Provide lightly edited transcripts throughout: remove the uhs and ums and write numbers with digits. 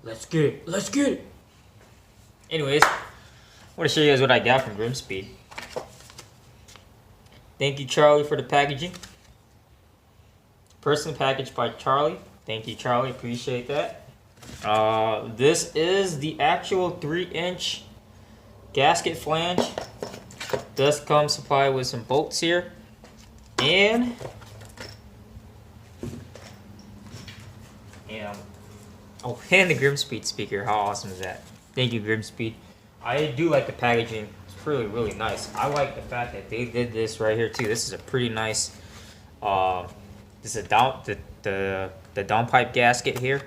Let's get it. Let's get it. Anyways, I want to show you guys what I got from Grimmspeed. Thank you, Charlie, for the packaging. Personally packaged by Charlie. Thank you, Charlie. Appreciate that. This is the actual 3-inch gasket flange. Does come supplied with some bolts here. And the Grimmspeed speaker. How awesome is that? Thank you, Grimmspeed. I do like the packaging. It's really, really nice. I like the fact that they did this right here too. This is a pretty nice. This is the down pipe gasket here.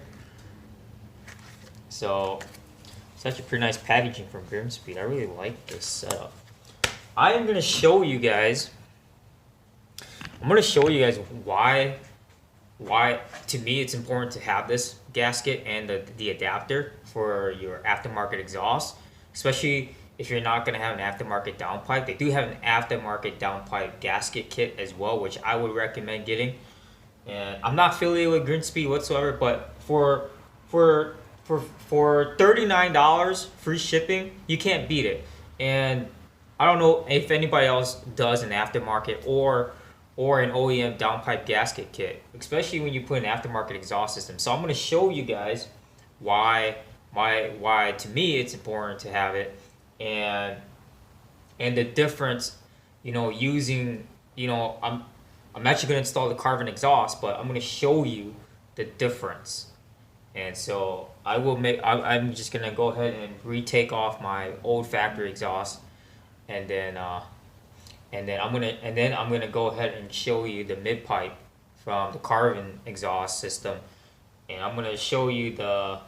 So it's actually pretty nice packaging from Grimmspeed. I really like this setup. I am gonna show you guys. I'm gonna show you guys why to me it's important to have this gasket and the adapter for your aftermarket exhaust, especially if you're not going to have an aftermarket downpipe. They do have an aftermarket downpipe gasket kit as well, which I would recommend getting. And I'm not affiliated with Grimmspeed whatsoever, but for $39 free shipping, you can't beat it. And I don't know if anybody else does an aftermarket or an OEM downpipe gasket kit, especially when you put an aftermarket exhaust system. So I'm going to show you guys why to me it's important to have it, and the difference, using, I'm actually going to install the Carven exhaust, but I'm going to show you the difference. And so I'm just going to go ahead and retake off my old factory exhaust, and then I'm gonna go ahead and show you the mid pipe from the Carven exhaust system, and I'm gonna show you the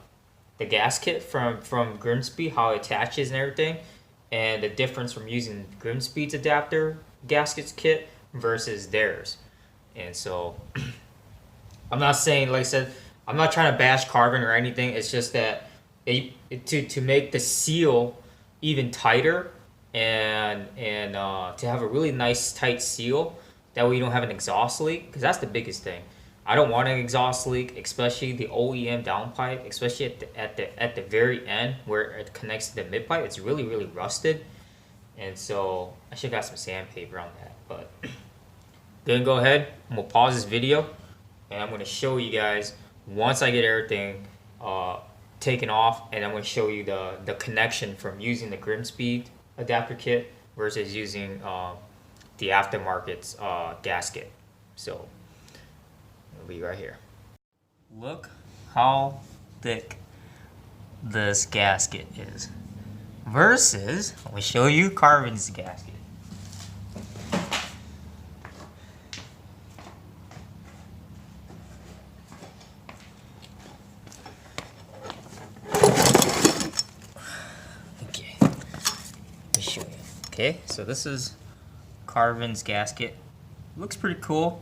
gasket from Grimmspeed, how it attaches and everything, and the difference from using Grimmspeed's adapter gaskets kit versus theirs. And so I'm not saying, like I said, I'm not trying to bash Carven or anything. It's just that to make the seal even tighter, and to have a really nice tight seal, that way you don't have an exhaust leak, because that's the biggest thing. I don't want an exhaust leak, especially the OEM downpipe, especially at the very end where it connects to the mid pipe. It's really, really rusted, and so I should have got some sandpaper on that. But then go ahead, I'm gonna pause this video, and I'm gonna show you guys once I get everything taken off, and I'm gonna show you the connection from using the Grimmspeed adapter kit versus using the aftermarket's gasket. So it'll be right here. Look how thick this gasket is versus, I'm gonna show you Carven's gasket. Okay, so this is Carven's gasket. Looks pretty cool,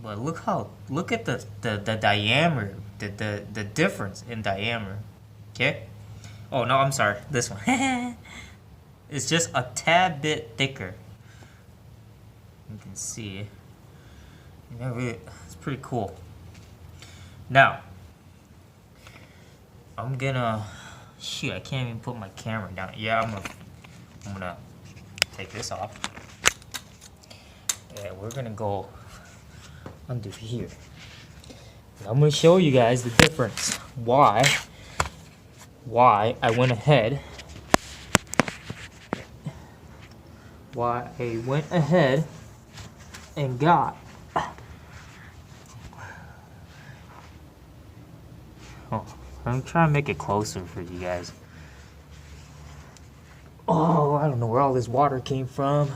but look at the diameter, the difference in diameter. Okay. Oh no, I'm sorry. This one. It's just a tad bit thicker. You can see. It's pretty cool. Now, I'm gonna shoot. I can't even put my camera down. Yeah, I'm gonna take this off. Yeah, we're gonna go under here. And I'm gonna show you guys the difference. Why I went ahead. Why I went ahead and got. Oh, I'm trying to make it closer for you guys. Oh, I don't know where all this water came from.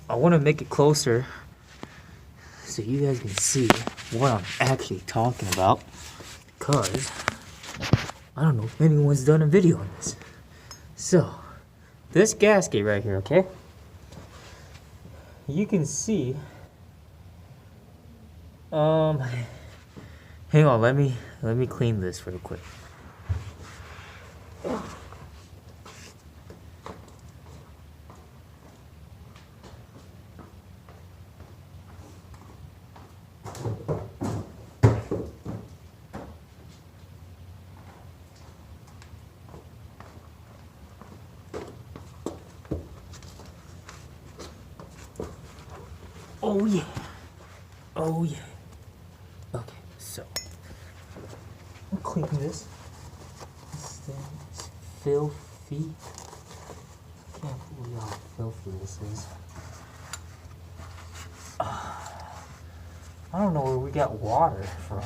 I want to make it closer so you guys can see what I'm actually talking about, because I don't know if anyone's done a video on this. So, this gasket right here, okay? You can see, hang on, let me clean this real quick. Oh yeah. Oh yeah. Okay, so I'm cleaning this. This thing is filthy. Can't believe how filthy this is. I don't know where we got water from.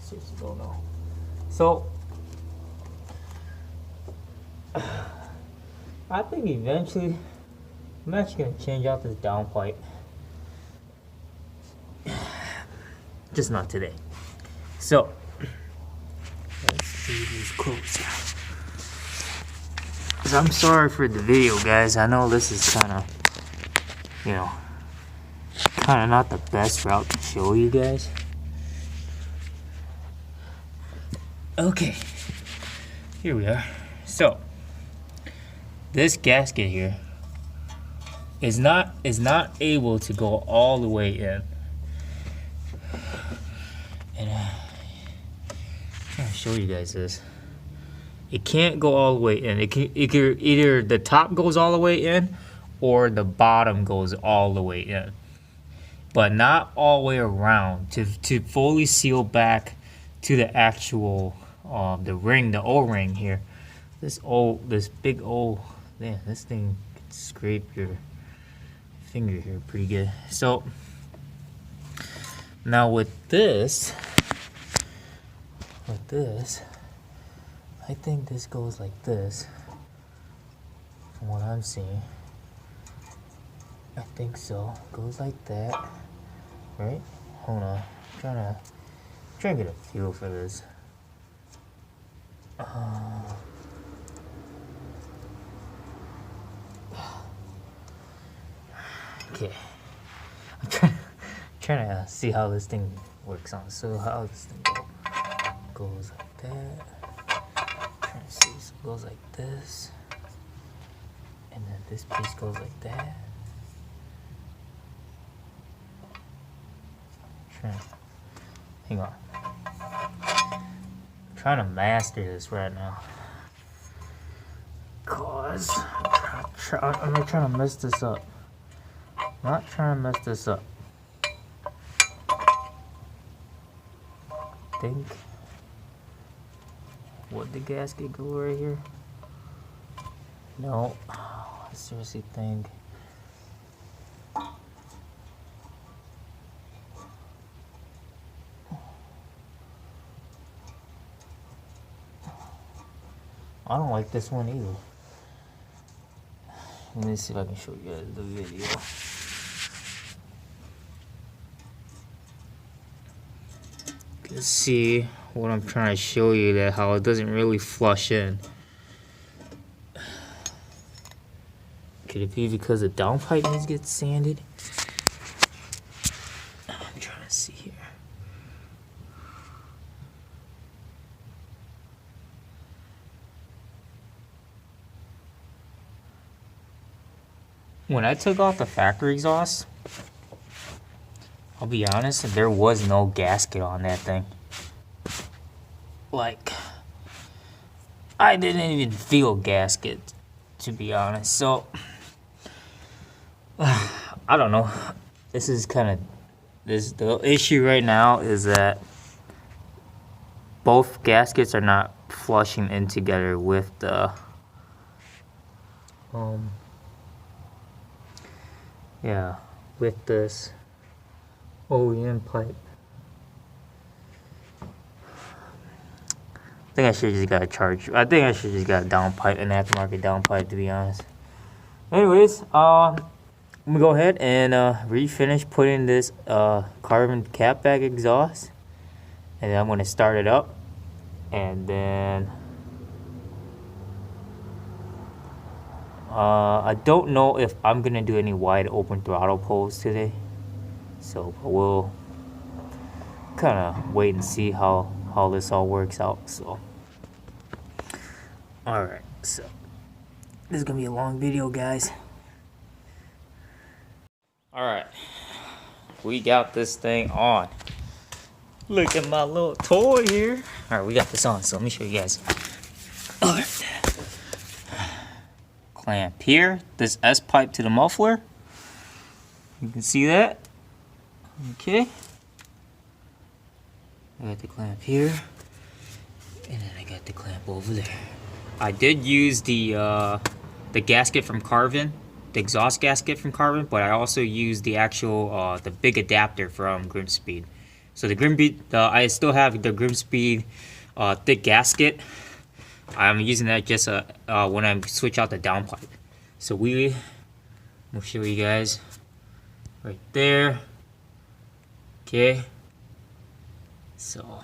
Seriously don't know. So I think eventually I'm actually gonna change out this downpipe. Just not today. So let's see these quotes. I'm sorry for the video, guys. I know this is kind of, you know, kind of not the best route to show you guys. Okay, here we are. So this gasket here is not able to go all the way in, and I'm trying to show you guys this. It can't go all the way in. It can either the top goes all the way in, or the bottom goes all the way in, but not all the way around to fully seal back to the actual the ring, the O-ring here. This big O, man, this thing could scrape your finger here pretty good. So now with this, I think this goes like this. From what I'm seeing, I think so. Goes like that, right? Hold on, I'm trying to get a feel for this. Okay, I'm trying to see how this thing works on. So how this thing goes like that. Trying to see, so it goes like this, and then this piece goes like that. Hang on. I'm trying to master this right now, cause I'm not trying to mess this up. Not trying to mess this up. Think. Would the gasket go right here? No. I seriously think. I don't like this one either. Let me see if I can show you guys the video. Let's see what I'm trying to show you, that how it doesn't really flush in. Could it be because the downpipe needs to get sanded? I'm trying to see here. When I took off the factory exhaust, I'll be honest, there was no gasket on that thing. Like, I didn't even feel gasket, to be honest. So, I don't know. This is kind of, the issue right now is that both gaskets are not flushing in together with the, yeah, with this OEM pipe. I think I should just got a charge. I think I should just got a down pipe, an aftermarket down pipe, to be honest. Anyways, I'm gonna go ahead and refinish putting this Carven Cat-Back exhaust, and then I'm gonna start it up, and then I don't know if I'm gonna do any wide open throttle pulls today, so we'll kind of wait and see how this all works out. So, all right, so this is gonna be a long video, guys. All right, we got this thing on. Look at my little toy here. All right, we got this on, so let me show you guys. All right. Clamp here, this S pipe to the muffler, You can see that. Okay. I got the clamp here, and then I got the clamp over there. I did use the gasket from Carven, the exhaust gasket from Carven, but I also used the actual the big adapter from Grimmspeed. So the Grimmspeed, I still have the Grimmspeed thick gasket. I'm using that just when I switch out the down pipe. So I'll show you guys right there. Okay. So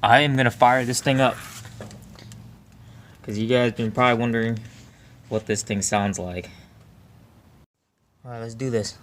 I am gonna fire this thing up because you guys been probably wondering what this thing sounds like. All right, let's do this.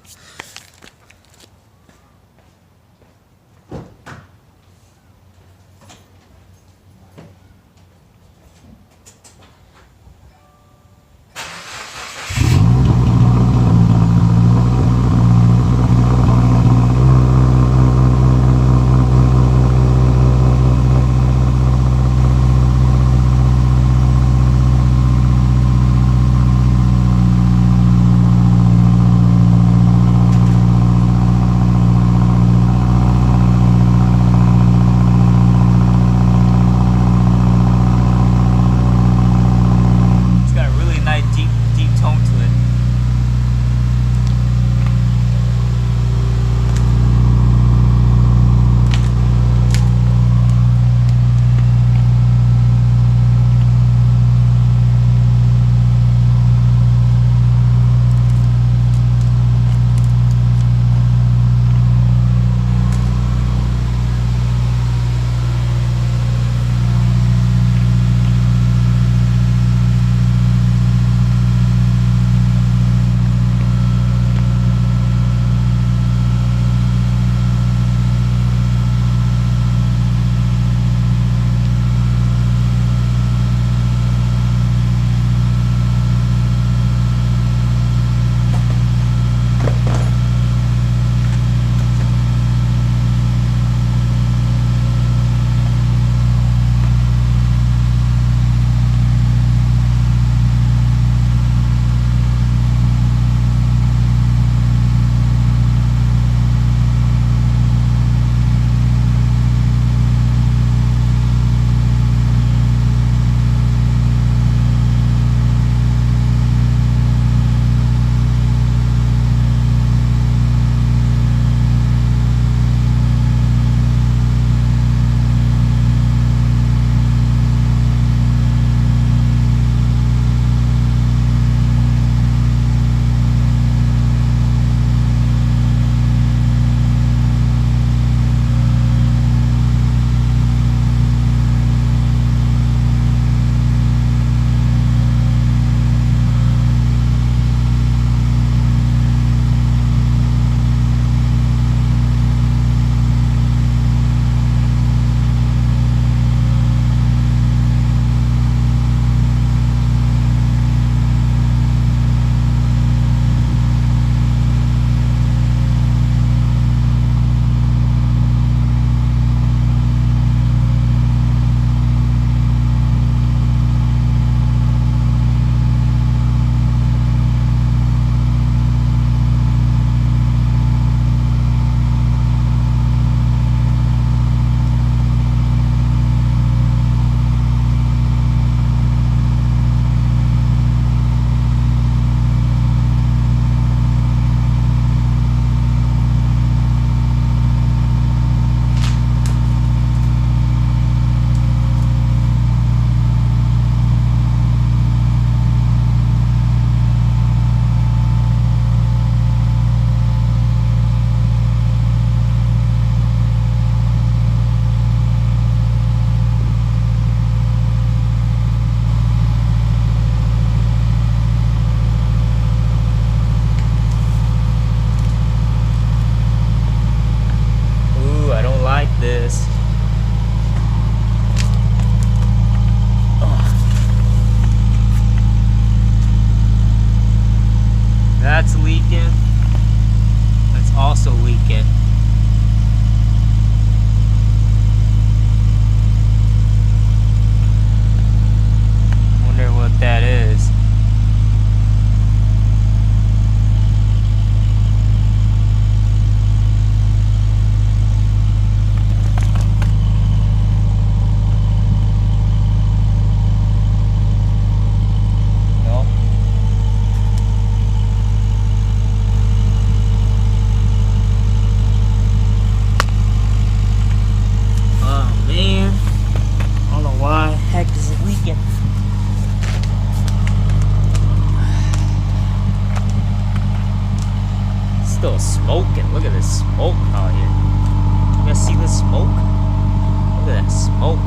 still smoking. Look at this smoke out here. You guys see this smoke? Look at that smoke.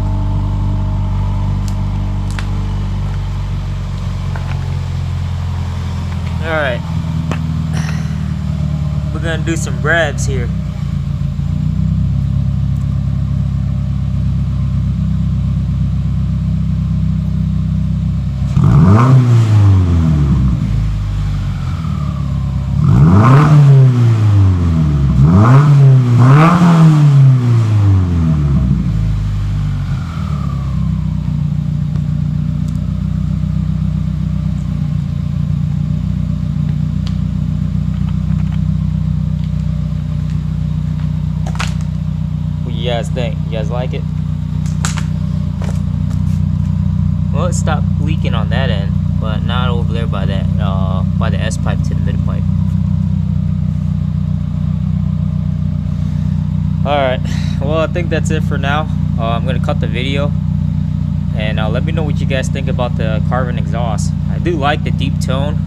Alright. We're gonna do some revs here. You guys think? You guys like it? Well, it stopped leaking on that end, but not over there by that by the S pipe to the mid pipe. Alright, well, I think that's it for now. I'm gonna cut the video, and let me know what you guys think about the Carven exhaust. I do like the deep tone,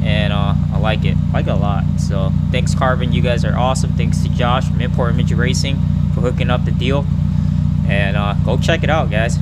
and I like it a lot. So thanks, Carven, you guys are awesome. Thanks to Josh from Import Image Racing for hooking up the deal, and go check it out, guys.